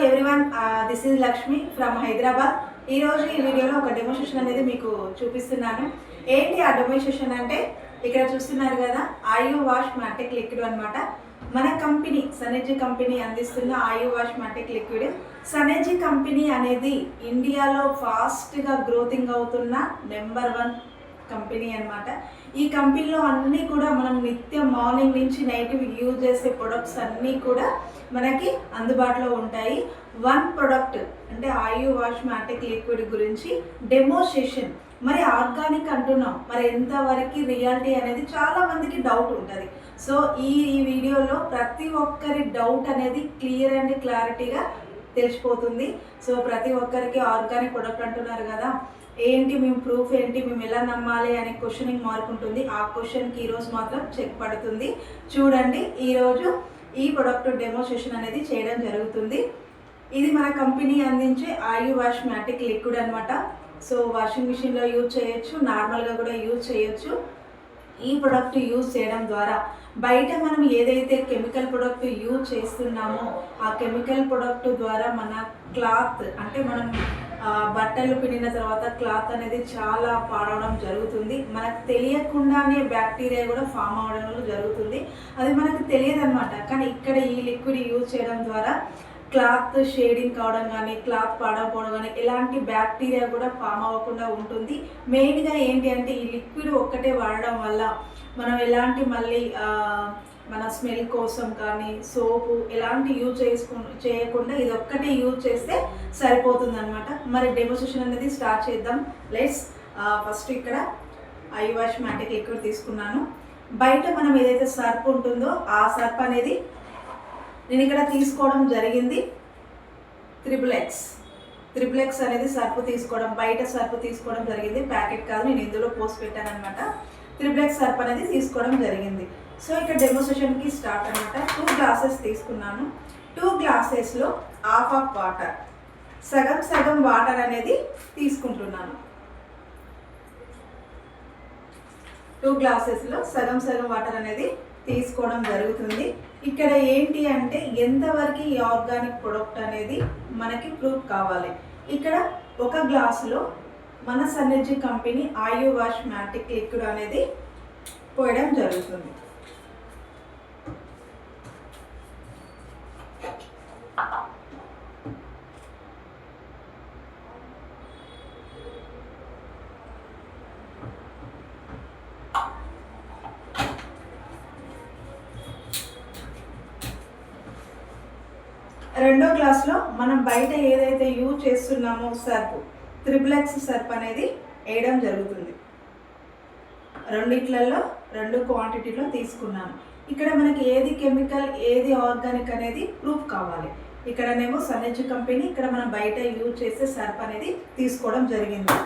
Everyone, this is Lakshmi from Hyderabad. ఈరోజు ఈ వీడియోలో ఒక డెమోన్స్ట్రేషన్ అనేది మీకు చూపిస్తున్నాను. ఏంటి ఆ డెమోన్స్ట్రేషన్ అంటే, ఇక్కడ చూస్తున్నారు కదా, ఆయు వాష్ మ్యాటిక్ లిక్విడ్ అనమాట. మన కంపెనీ సనెర్జీ కంపెనీ అందిస్తున్న ఆయు వాష్ మ్యాటిక్ లిక్విడ్. సనెర్జీ కంపెనీ అనేది ఇండియాలో ఫాస్ట్గా గ్రోతింగ్ అవుతున్న నెంబర్ 1 కంపెనీ అనమాట. ఈ కంపెనీలో అన్నీ కూడా మనం నిత్యం మార్నింగ్ నుంచి నైట్ యూజ్ చేసే ప్రొడక్ట్స్ అన్నీ కూడా మనకి అందుబాటులో ఉంటాయి. 1 ప్రొడక్ట్ అంటే ఆయు వాష్ మ్యాటిక్ లిక్విడ్ గురించి డెమోన్స్ట్రేషన్. మరి ఆర్గానిక్ అంటున్నాం, మరి ఎంతవరకు రియాలిటీ అనేది చాలా మందికి డౌట్ ఉంటుంది. సో ఈ వీడియోలో ప్రతి ఒక్కరి డౌట్ అనేది క్లియర్ అండ్ క్లారిటీగా తెలిసిపోతుంది. సో ప్రతి ఒక్కరికి ఆర్గానిక్ ప్రొడక్ట్ అంటున్నారు కదా, ఏంటి మేము ప్రూఫ్ ఏంటి, మేము ఎలా నమ్మాలి అనే క్వశ్చనింగ్ మార్క్ ఉంటుంది. ఆ క్వశ్చన్కి ఈరోజు మాత్రం చెక్ పడుతుంది. చూడండి, ఈరోజు ఈ ప్రొడక్ట్ డెమోన్స్ట్రేషన్ అనేది చేయడం జరుగుతుంది. ఇది మన కంపెనీ అందించే ఆయు వాష్ మ్యాటిక్ లిక్విడ్ అనమాట. సో వాషింగ్ మిషన్లో యూజ్ చేయొచ్చు, నార్మల్గా కూడా యూజ్ చేయొచ్చు. ఈ ప్రొడక్ట్ యూజ్ చేయడం ద్వారా బయట మనం ఏదైతే కెమికల్ ప్రొడక్ట్ యూజ్ చేస్తున్నామో ఆ కెమికల్ ప్రొడక్ట్ ద్వారా మన క్లాత్ అంటే మనం బట్టలు పిండిన తర్వాత క్లాత్ అనేది చాలా పాడవడం జరుగుతుంది. మనకు తెలియకుండానే బ్యాక్టీరియా కూడా ఫామ్ అవడం జరుగుతుంది. అది మనకు తెలియదు అనమాట. కానీ ఇక్కడ ఈ లిక్విడ్ యూజ్ చేయడం ద్వారా క్లాత్ షేడింగ్ కావడం కానీ, క్లాత్ పాడకపోవడం కానీ, ఎలాంటి బ్యాక్టీరియా కూడా ఫామ్ అవ్వకుండా ఉంటుంది. మెయిన్గా ఏంటి అంటే, ఈ లిక్విడ్ ఒక్కటే వాడడం వల్ల మనం ఎలాంటి మళ్ళీ మన స్మెల్ కోసం కానీ సోపు ఎలాంటి యూజ్ చేయకుండా ఇది ఒక్కటే యూజ్ చేస్తే సరిపోతుంది అనమాట. మరి డెమోన్స్ట్రేషన్ అనేది స్టార్ట్ చేద్దాం. లెట్స్ ఫస్ట్ ఇక్కడ ఐ వాష్ మ్యాటిక్ లిక్విడ్ తీసుకున్నాను. బయట మనం ఏదైతే సర్ప్ ఉంటుందో ఆ సర్ప్ అనేది నేను ఇక్కడ తీసుకోవడం జరిగింది. త్రిబుల్ ఎక్స్ అనేది సర్పు తీసుకోవడం, బయట సర్పు తీసుకోవడం జరిగింది. ప్యాకెట్ కాదు, నేను ఇందులో పోసి పెట్టాను అనమాట. త్రిబుల్ ఎక్స్ సర్ప్ అనేది తీసుకోవడం జరిగింది. సో ఇక్కడ డెమోన్స్ట్రేషన్కి స్టార్ట్ అనమాట. 2 గ్లాసెస్ తీసుకున్నాను. 2 గ్లాసెస్లో హాఫ్ వాటర్, సగం వాటర్ అనేది తీసుకుంటున్నాను. 2 గ్లాసెస్లో సగం వాటర్ అనేది తీసుకోవడం జరుగుతుంది. ఇక్కడ ఏంటి అంటే, ఎంతవరకు ఈ ఆర్గానిక్ ప్రొడక్ట్ అనేది మనకి ప్రూఫ్ కావాలి. ఇక్కడ 1 గ్లాసులో మన సనెర్జీ కంపెనీ ఆయు వాష్ మ్యాటిక్ లిక్విడ్ అనేది పోయడం జరుగుతుంది. రెండో గ్లాస్లో మనం బయట ఏదైతే యూజ్ చేస్తున్నామో సర్ప్, త్రిబుల్ ఎక్స్ సర్ప్ అనేది వేయడం జరుగుతుంది. రెండిట్లలో 2 క్వాంటిటీలో తీసుకున్నాను. ఇక్కడ మనకి ఏది కెమికల్ ఏది ఆర్గానిక్ అనేది ప్రూఫ్ కావాలి. ఇక్కడనేమో సనెర్జీ కంపెనీ, ఇక్కడ మనం బయట యూజ్ చేసే సర్ప్ అనేది తీసుకోవడం జరిగింది.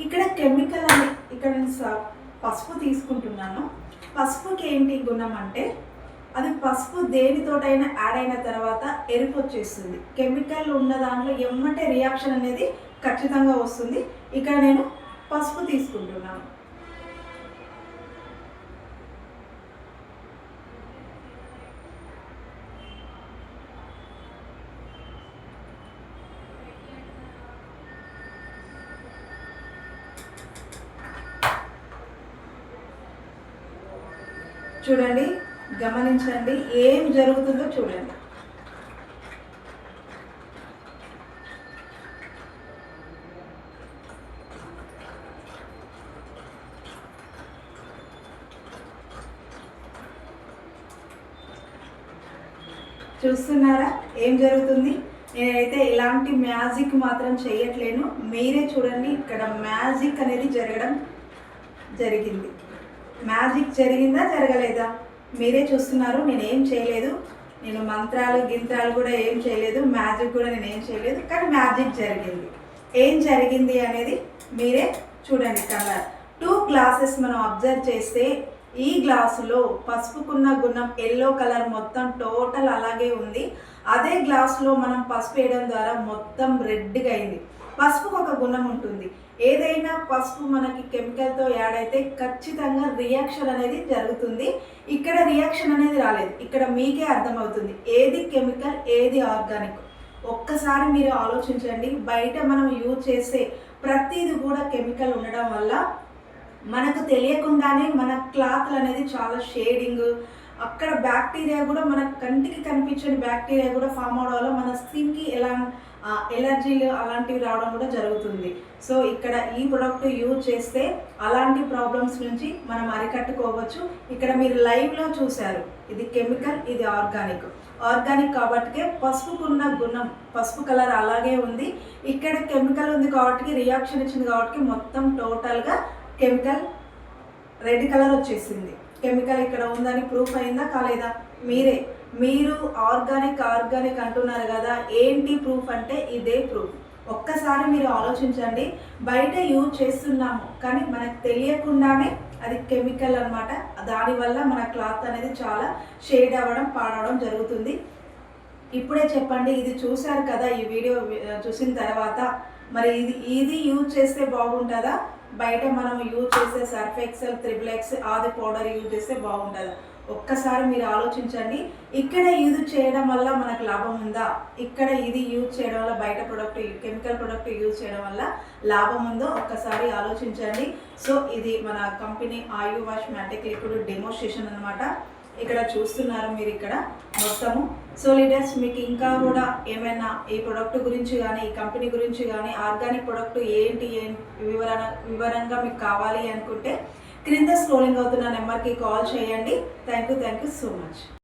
ఇక్కడ కెమికల్ అని ఇక్కడ నేను పసుపు తీసుకుంటున్నాను. పసుపుకి ఏంటి గుణం అంటే, అది పసుపు దేనితోటైనా యాడ్ అయిన తర్వాత ఎరుపు వచ్చేస్తుంది. కెమికల్ ఉన్న దాంట్లో ఎమ్మటే రియాక్షన్ అనేది ఖచ్చితంగా వస్తుంది. ఇక్కడ నేను పసుపు తీసుకుంటున్నాను. చూడండి, గమనించండి ఏం జరుగుతుందో చూడండి. చూస్తున్నారా ఏం జరుగుతుంది? నేనైతే ఇలాంటి మ్యాజిక్ మాత్రం చేయట్లేను. మీరే చూడండి, ఇక్కడ మ్యాజిక్ అనేది జరగడం జరిగింది. మ్యాజిక్ జరిగిందా జరగలేదా మీరే చూస్తున్నారు. నేనేం చేయలేదు, నేను మంత్రాలు గింత్రాలు కూడా ఏం చేయలేదు, మ్యాజిక్ కూడా నేను ఏం చేయలేదు. కానీ మ్యాజిక్ జరిగింది. ఏం జరిగింది అనేది మీరే చూడండి. కలర్ 2 గ్లాసెస్ మనం అబ్జర్వ్ చేస్తే ఈ గ్లాసులో పసుపుకున్న గుణం ఎల్లో కలర్ మొత్తం టోటల్ అలాగే ఉంది. అదే గ్లాసులో మనం పసుపు వేయడం ద్వారా మొత్తం రెడ్గా అయింది. పసుపుకు ఒక గుణం ఉంటుంది. ఏదైనా పసుపు మనకి కెమికల్తో యాడ్ అయితే ఖచ్చితంగా రియాక్షన్ అనేది జరుగుతుంది. ఇక్కడ రియాక్షన్ అనేది రాలేదు. ఇక్కడ మీకే అర్థమవుతుంది ఏది కెమికల్ ఏది ఆర్గానిక్. ఒక్కసారి మీరు ఆలోచించండి. బయట మనం యూజ్ చేసే ప్రతిదీ కూడా కెమికల్ ఉండడం వల్ల మనకు తెలియకుండానే మన క్లాత్లు అనేది చాలా షేడింగ్, అక్కడ బ్యాక్టీరియా కూడా మన కంటికి కనిపించని బ్యాక్టీరియా కూడా ఫామ్ అవడం వల్ల మన స్కిన్కి ఎలర్జీలు అలాంటివి రావడం కూడా జరుగుతుంది. సో ఇక్కడ ఈ ప్రొడక్ట్ యూజ్ చేస్తే అలాంటి ప్రాబ్లమ్స్ నుంచి మనం అరికట్టుకోవచ్చు. ఇక్కడ మీరు లైవ్లో చూశారు, ఇది కెమికల్, ఇది ఆర్గానిక్ కాబట్టికే పసుపుకున్న గుణం, పసుపు కలర్ అలాగే ఉంది. ఇక్కడ కెమికల్ ఉంది కాబట్టి రియాక్షన్ ఇచ్చింది కాబట్టి మొత్తం టోటల్గా కెమికల్ రెడ్ కలర్ వచ్చేసింది. కెమికల్ ఇక్కడ ఉందని ప్రూఫ్ అయిందా కాలేదా? మీరు ఆర్గానిక్ అంటున్నారు కదా, ఏంటి ప్రూఫ్ అంటే ఇదే ప్రూఫ్. ఒక్కసారి మీరు ఆలోచించండి. బయట యూజ్ చేస్తున్నాము కానీ మనకు తెలియకుండానే అది కెమికల్ అనమాట. దానివల్ల మన క్లాత్ అనేది చాలా షేడ్ అవ్వడం, పాడవడం జరుగుతుంది. ఇప్పుడే చెప్పండి, ఇది చూశారు కదా, ఈ వీడియో చూసిన తర్వాత మరి ఇది యూజ్ చేస్తే బాగుంటుందా, బయట మనం యూజ్ చేసే సర్ఫ్ ఎక్సెల్, XXX ఆది పౌడర్ యూజ్ చేస్తే బాగుంటుందా? ఒక్కసారి మీరు ఆలోచించండి. ఇక్కడ యూజ్ చేయడం వల్ల మనకు లాభం ఉందా, ఇక్కడ ఇది యూజ్ చేయడం వల్ల బయట ప్రొడక్ట్ కెమికల్ ప్రొడక్ట్ యూజ్ చేయడం వల్ల లాభం ఉందో ఒక్కసారి ఆలోచించండి. సో ఇది మన కంపెనీ ఆయు వాష్ మ్యాటిక్ లిక్విడ్ డెమోన్స్ట్రేషన్ అనమాట. ఇక్కడ చూస్తున్నారు మీరు ఇక్కడ మొత్తము. సో లీడర్స్, మీకు ఇంకా కూడా ఏమైనా ఈ ప్రొడక్ట్ గురించి కానీ, ఈ కంపెనీ గురించి కానీ, ఆర్గానిక్ ప్రొడక్ట్ ఏంటి వివరంగా మీకు కావాలి అనుకుంటే క్రింద స్క్రోలింగ్ అవుతున్న నెంబర్కి కాల్ చేయండి. Thank you so much.